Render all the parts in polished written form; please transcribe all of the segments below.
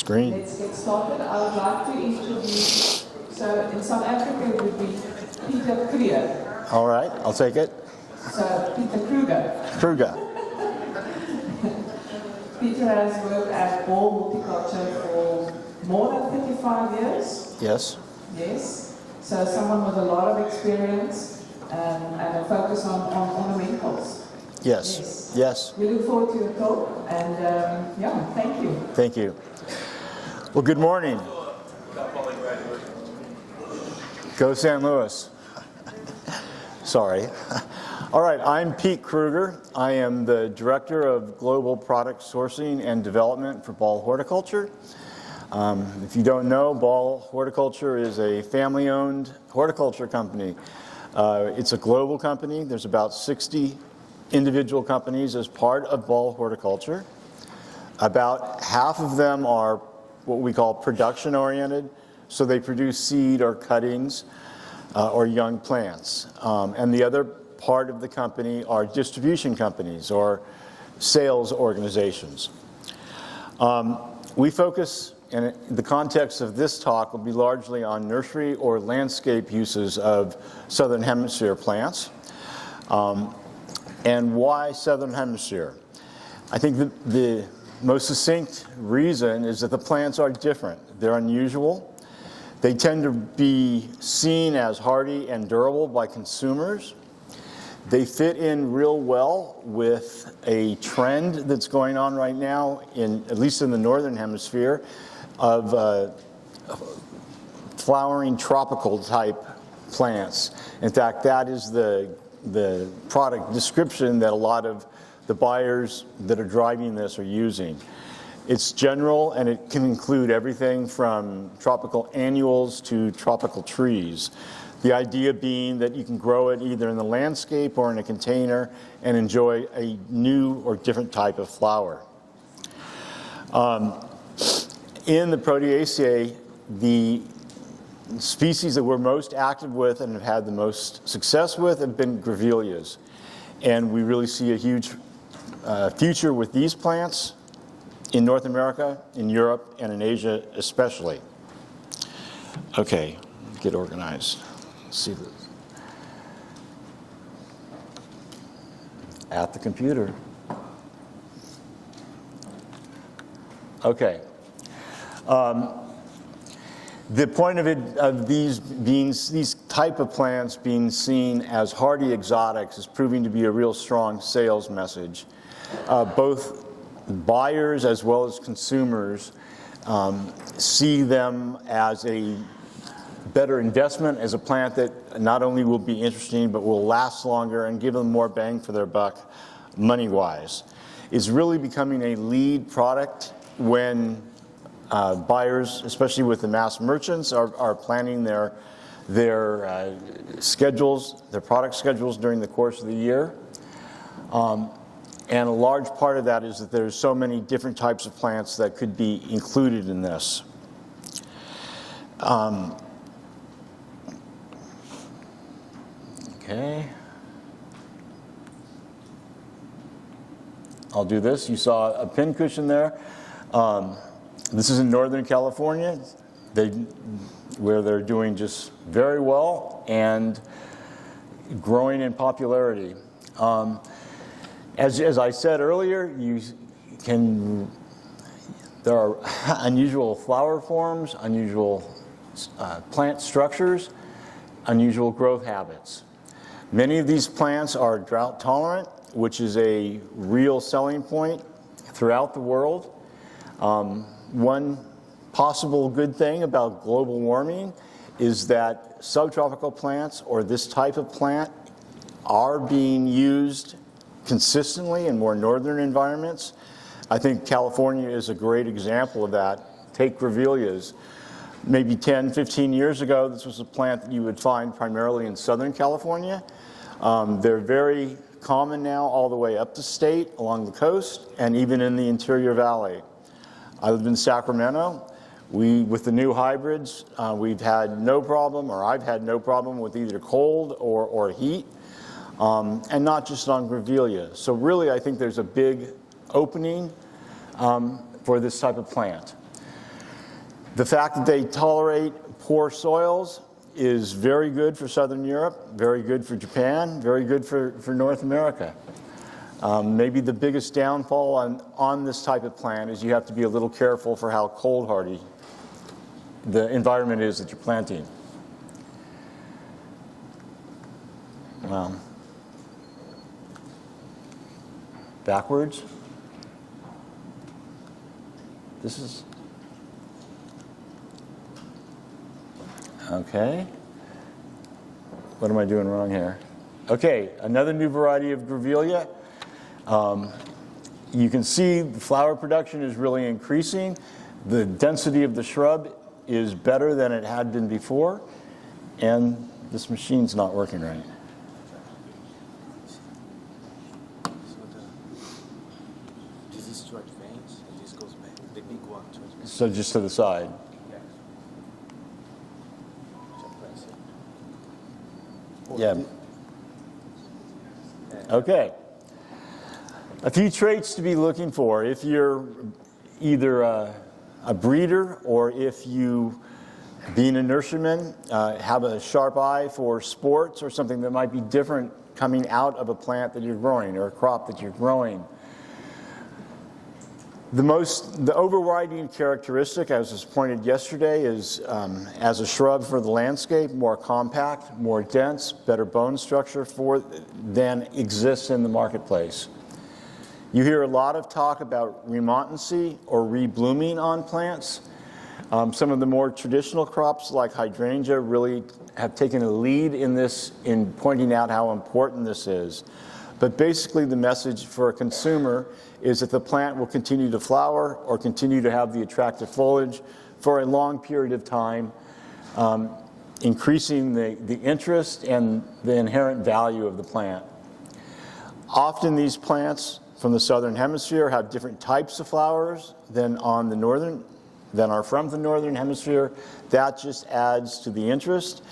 Green. Let's get started. I would like to introduce, so in South Africa it would be Peter Kruger. All right, I'll take it. So Peter Kruger. Kruger. Peter has worked at Ball Horticulture for more than 35 years. Yes. Yes. So someone with a lot of experience and a focus on ornamentals. Yes. Yes. We look forward to your talk and yeah, thank you. Thank you. Well, good morning. Go San Luis. Sorry. All right, I'm Pete Kruger. I am the Director of Global Product Sourcing and Development for Ball Horticulture. If you don't know, Ball Horticulture is a family-owned horticulture company. It's a global company. There's about 60 individual companies as part of Ball Horticulture. About half of them are what we call production-oriented, so they produce seed or cuttings or young plants. And the other part of the company are distribution companies or sales organizations. We focus, and the context of this talk will be largely on nursery or landscape uses of Southern Hemisphere plants. And why Southern Hemisphere? I think the most succinct reason is that the plants are different. They're unusual. They tend to be seen as hardy and durable by consumers. They fit in real well with a trend that's going on right now, at least in the Northern Hemisphere, of flowering tropical type plants. In fact, that is the product description that a lot of the buyers that are driving this are using. It's general and it can include everything from tropical annuals to tropical trees. The idea being that you can grow it either in the landscape or in a container and enjoy a new or different type of flower. In the Proteaceae, the species that we're most active with and have had the most success with have been grevilleas. And we really see a huge future with these plants in North America, in Europe, and in Asia especially. Okay, get organized. Let's see this. At the computer. Okay. The point of these type of plants being seen as hardy exotics is proving to be a real strong sales message. Both buyers as well as consumers see them as a better investment, as a plant that not only will be interesting but will last longer and give them more bang for their buck money-wise. It's really becoming a lead product when buyers, especially with the mass merchants, are planning their schedules, their product schedules during the course of the year. And a large part of that is that there's so many different types of plants that could be included in this. Okay. I'll do this. You saw a pincushion there. This is in Northern California, where they're doing just very well and growing in popularity. As I said earlier, there are unusual flower forms, unusual plant structures, unusual growth habits. Many of these plants are drought tolerant, which is a real selling point throughout the world. One possible good thing about global warming is that subtropical plants or this type of plant are being used consistently in more northern environments. I think California is a great example of that. Take grevilleas. Maybe 10, 15 years ago, this was a plant that you would find primarily in Southern California. They're very common now all the way up the state, along the coast, and even in the interior valley. I live in Sacramento. With the new hybrids, we've had no problem, or I've had no problem with either cold or heat, and not just on grevillea. So really, I think there's a big opening for this type of plant. The fact that they tolerate poor soils is very good for Southern Europe, very good for Japan, very good for North America. Maybe the biggest downfall on this type of plant is you have to be a little careful for how cold hardy the environment is that you're planting. Backwards. This is, okay. What am I doing wrong here? Okay, another new variety of grevillea. You can see the flower production is really increasing. The density of the shrub is better than it had been before, and this machine's not working right. This is to advance, and this goes back. The big one to advance. So just to the side. Yeah. Okay. A few traits to be looking for if you're either a breeder or if you, being a nurseryman, have a sharp eye for sports or something that might be different coming out of a plant that you're growing or a crop that you're growing. The overriding characteristic, as was pointed yesterday, is as a shrub for the landscape, more compact, more dense, better bone structure than exists in the marketplace. You hear a lot of talk about remontancy or reblooming on plants. Some of the more traditional crops like hydrangea really have taken a lead in this, in pointing out how important this is. But basically the message for a consumer is that the plant will continue to flower or continue to have the attractive foliage for a long period of time, increasing the interest and the inherent value of the plant. Often these plants from the Southern Hemisphere have different types of flowers than are from the Northern Hemisphere. That just adds to the interest,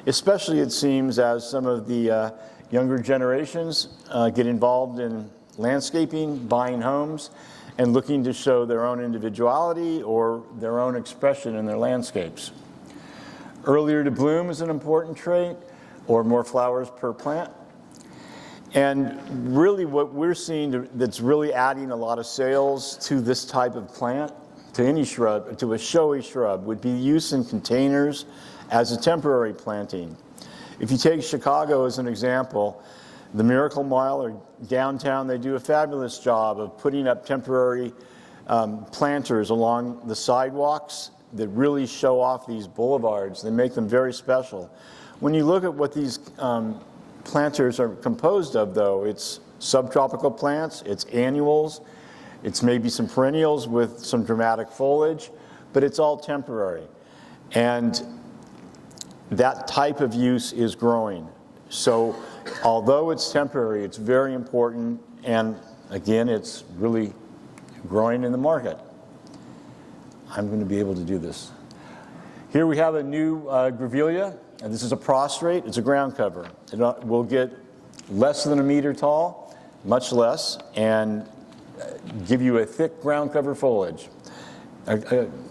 especially it seems as some of the younger generations get involved in landscaping, buying homes, and looking to show their own individuality or their own expression in their landscapes. Earlier to bloom is an important trait, or more flowers per plant. And really what we're seeing that's really adding a lot of sales to this type of plant, to any shrub, to a showy shrub, would be use in containers as a temporary planting. If you take Chicago as an example, the Miracle Mile or downtown, they do a fabulous job of putting up temporary planters along the sidewalks that really show off these boulevards. They make them very special. When you look at what these planters are composed of, though, it's subtropical plants, it's annuals, it's maybe some perennials with some dramatic foliage, but it's all temporary. And that type of use is growing. So although it's temporary, it's very important, and again, it's really growing in the market. I'm going to be able to do this. Here we have a new grevillea, and this is a prostrate. It's a ground cover. It will get less than a meter tall, much less, and give you a thick ground cover foliage.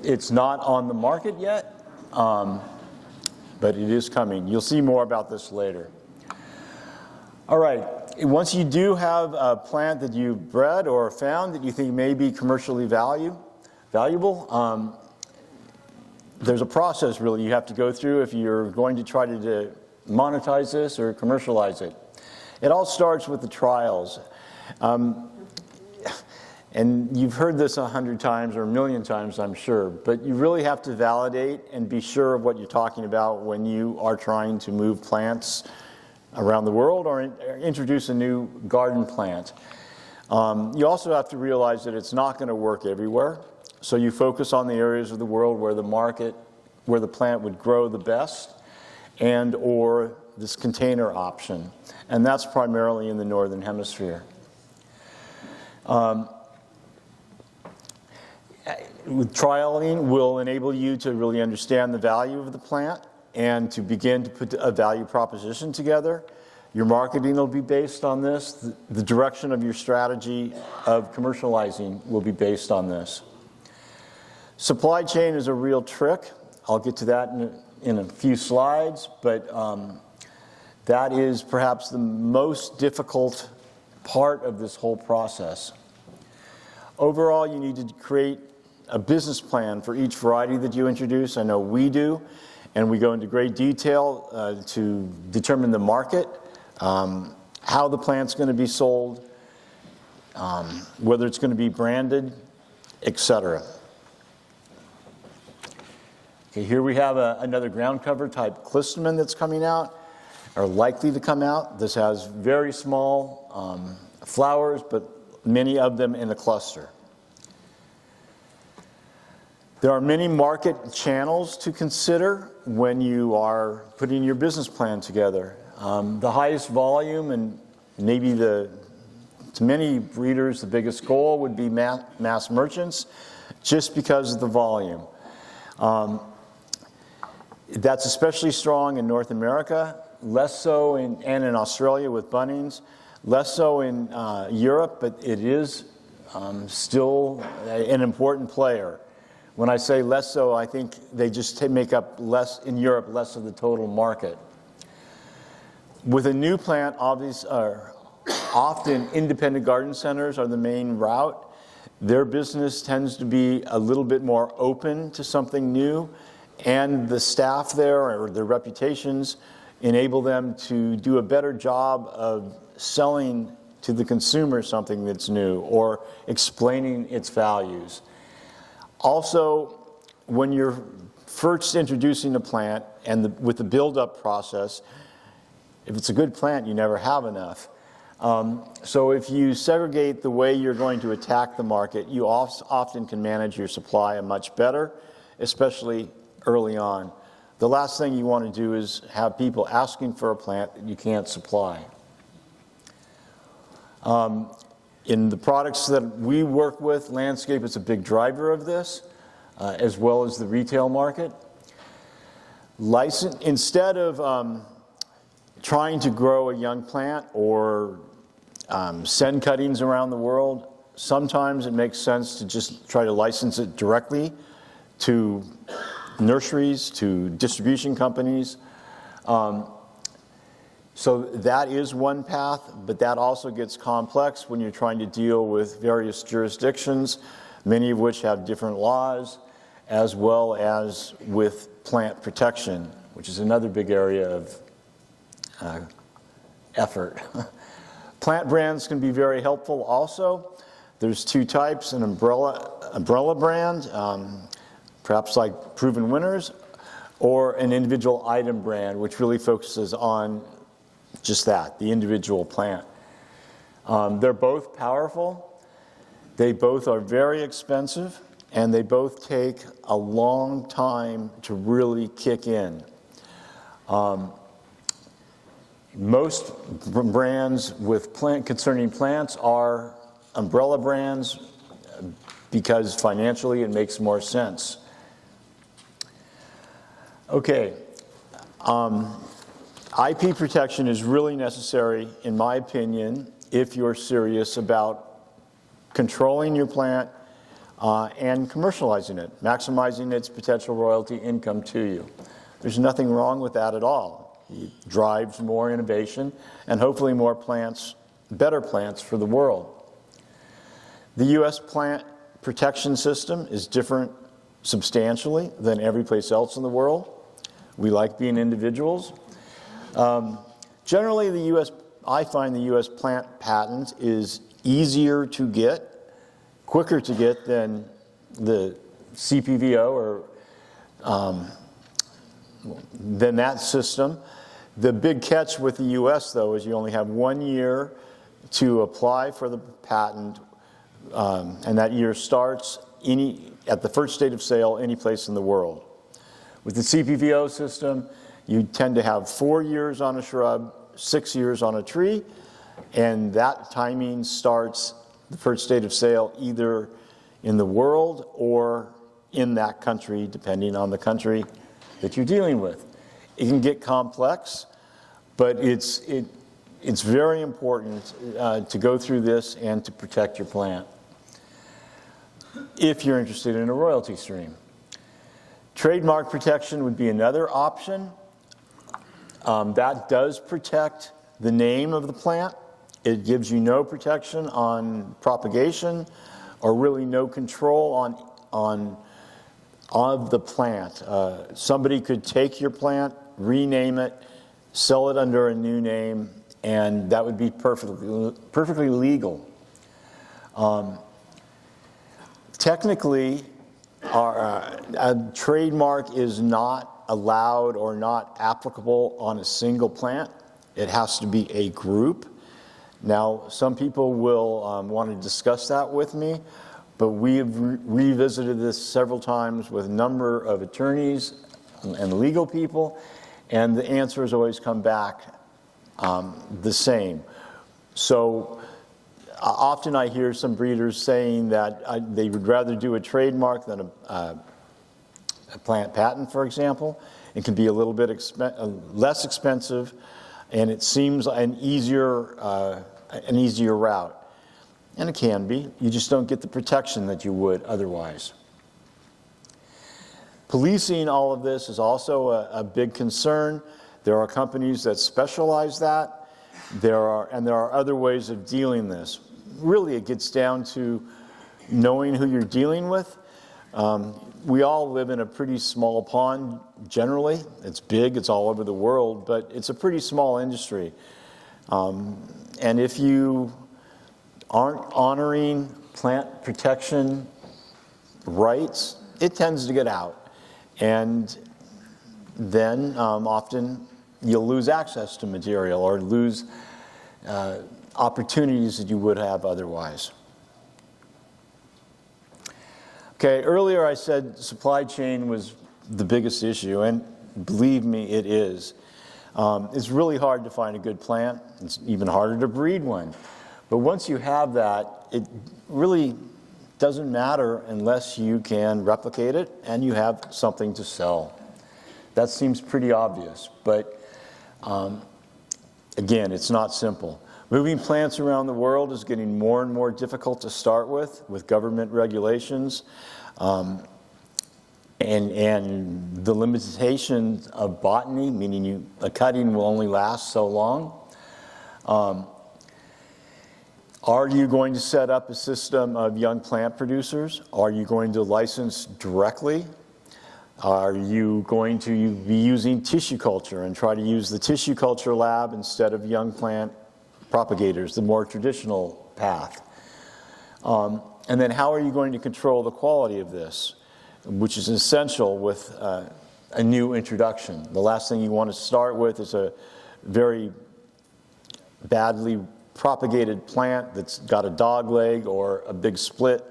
It's not on the market yet, but it is coming. You'll see more about this later. All right, once you do have a plant that you've bred or found that you think may be commercially valuable, there's a process really you have to go through if you're going to try to monetize this or commercialize it. It all starts with the trials. And you've heard this 100 times or 1,000,000 times, I'm sure, but you really have to validate and be sure of what you're talking about when you are trying to move plants around the world or introduce a new garden plant. You also have to realize that it's not going to work everywhere. So you focus on the areas of the world where the plant would grow the best, and or this container option. And that's primarily in the Northern Hemisphere. Trialing will enable you to really understand the value of the plant and to begin to put a value proposition together. Your marketing will be based on this. The direction of your strategy of commercializing will be based on this. Supply chain is a real trick. I'll get to that in a few slides, but that is perhaps the most difficult part of this whole process. Overall, you need to create a business plan for each variety that you introduce. I know we do, and we go into great detail to determine the market, how the plant's going to be sold, whether it's going to be branded, etc. Okay, here we have another ground cover type clistamine that's coming out, or likely to come out. This has very small flowers, but many of them in a cluster. There are many market channels to consider when you are putting your business plan together. The highest volume, and maybe to many breeders, the biggest goal would be mass merchants, just because of the volume. That's especially strong in North America, less so and in Australia with Bunnings, less so in Europe, but it is still an important player. When I say less so, I think they just make up less in Europe, less of the total market. With a new plant, often independent garden centers are the main route. Their business tends to be a little bit more open to something new, and the staff there or their reputations enable them to do a better job of selling to the consumer something that's new or explaining its values. Also, when you're first introducing a plant and with the build-up process, if it's a good plant, you never have enough. So if you segregate the way you're going to attack the market, you often can manage your supply much better, especially early on. The last thing you want to do is have people asking for a plant that you can't supply. In the products that we work with, landscape is a big driver of this, as well as the retail market. Instead of trying to grow a young plant or send cuttings around the world, sometimes it makes sense to just try to license it directly to nurseries, to distribution companies. So that is one path, but that also gets complex when you're trying to deal with various jurisdictions, many of which have different laws, as well as with plant protection, which is another big area of effort. Plant brands can be very helpful also. There's two types: an umbrella brand, perhaps like Proven Winners, or an individual item brand, which really focuses on just that, the individual plant. They're both powerful. They both are very expensive, and they both take a long time to really kick in. Most brands with concerning plants are umbrella brands because financially it makes more sense. Okay. IP protection is really necessary, in my opinion, if you're serious about controlling your plant and commercializing it, maximizing its potential royalty income to you. There's nothing wrong with that at all. It drives more innovation and hopefully more plants, better plants for the world. The U.S. plant protection system is different substantially than every place else in the world. We like being individuals. Generally, I find the U.S. plant patent is easier to get, quicker to get than the CPVO or than that system. The big catch with the U.S., though, is you only have 1 year to apply for the patent, and that year starts at the first date of sale any place in the world. With the CPVO system, you tend to have 4 years on a shrub, 6 years on a tree, and that timing starts the first date of sale either in the world or in that country, depending on the country that you're dealing with. It can get complex, but it's very important to go through this and to protect your plant. if you're interested in a royalty stream. Trademark protection would be another option. That does protect the name of the plant. It gives you no protection on propagation or really no control on the plant. Somebody could take your plant, rename it, sell it under a new name, and that would be perfectly legal. Technically, a trademark is not allowed or not applicable on a single plant. It has to be a group. Now, some people will want to discuss that with me, but we have revisited this several times with a number of attorneys and legal people, and the answer has always come back the same. So often I hear some breeders saying that they would rather do a trademark than a plant patent, for example. It can be a little bit less expensive, and it seems an easier route. And it can be. You just don't get the protection that you would otherwise. Policing all of this is also a big concern. There are companies that specialize that. There are other ways of dealing this. Really, it gets down to knowing who you're dealing with. We all live in a pretty small pond, generally. It's big, it's all over the world, but it's a pretty small industry. And if you aren't honoring plant protection rights, it tends to get out. And then often you'll lose access to material or lose opportunities that you would have otherwise. Okay, earlier I said supply chain was the biggest issue, and believe me, it is. It's really hard to find a good plant. It's even harder to breed one. But once you have that, it really doesn't matter unless you can replicate it and you have something to sell. That seems pretty obvious, but again, it's not simple. Moving plants around the world is getting more and more difficult to start with government regulations and the limitations of botany, meaning a cutting will only last so long. Are you going to set up a system of young plant producers? Are you going to license directly? Are you going to be using tissue culture and try to use the tissue culture lab instead of young plant propagators, the more traditional path? And then how are you going to control the quality of this, which is essential with a new introduction? The last thing you want to start with is a very badly propagated plant that's got a dog leg or a big split.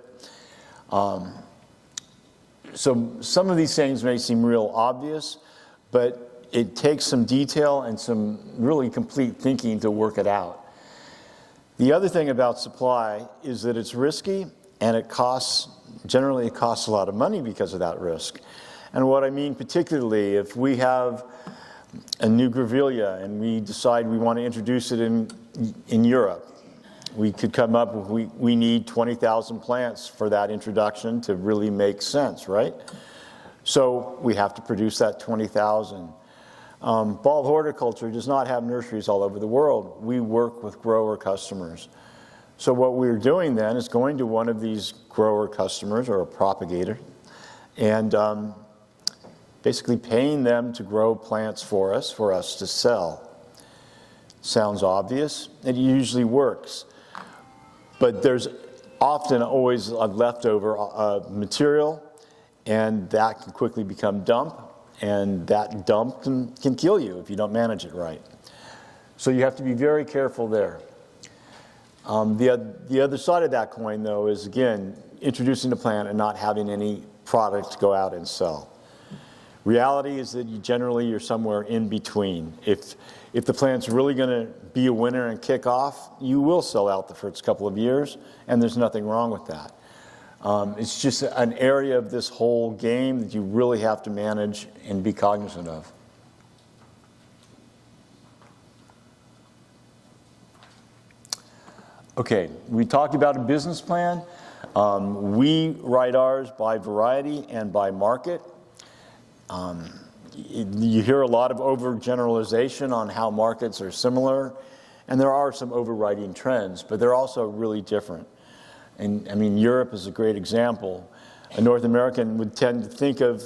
So some of these things may seem real obvious, but it takes some detail and some really complete thinking to work it out. The other thing about supply is that it's risky, and generally it costs a lot of money because of that risk. And what I mean particularly, if we have a new grevillea and we decide we want to introduce it in Europe, we could come up with, we need 20,000 plants for that introduction to really make sense, right? So we have to produce that 20,000. Bulb horticulture does not have nurseries all over the world. We work with grower customers. So what we're doing then is going to one of these grower customers or a propagator and basically paying them to grow plants for us to sell. Sounds obvious. It usually works. But there's often always a leftover material, and that can quickly become dump, and that dump can kill you if you don't manage it right. So you have to be very careful there. The other side of that coin, though, is, again, introducing the plant and not having any product to go out and sell. Reality is that you're somewhere in between. If the plant's really going to be a winner and kick off, you will sell out the first couple of years, and there's nothing wrong with that. It's just an area of this whole game that you really have to manage and be cognizant of. Okay, we talked about a business plan. We write ours by variety and by market. You hear a lot of overgeneralization on how markets are similar, and there are some overriding trends, but they're also really different. And I mean, Europe is a great example. A North American would tend to think of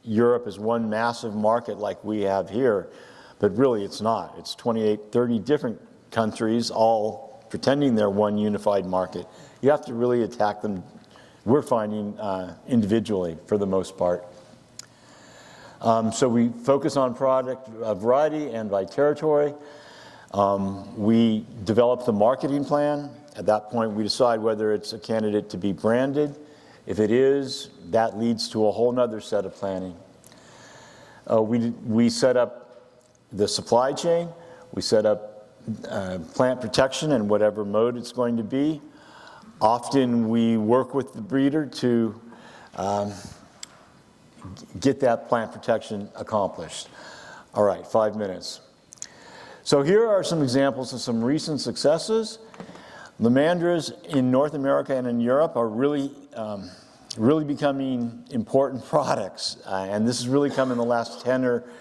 Europe as one massive market like we have here, but really it's not. It's 28, 30 different countries all pretending they're one unified market. You have to really attack them, we're finding, individually for the most part. So we focus on product variety and by territory. We develop the marketing plan. At that point, we decide whether it's a candidate to be branded. If it is, that leads to a whole other set of planning. We set up the supply chain. We set up plant protection in whatever mode it's going to be. Often we work with the breeder to get that plant protection accomplished. All right, 5 minutes. So here are some examples of some recent successes. Lomandras in North America and in Europe are really becoming important products. And this has really come in the last 10 or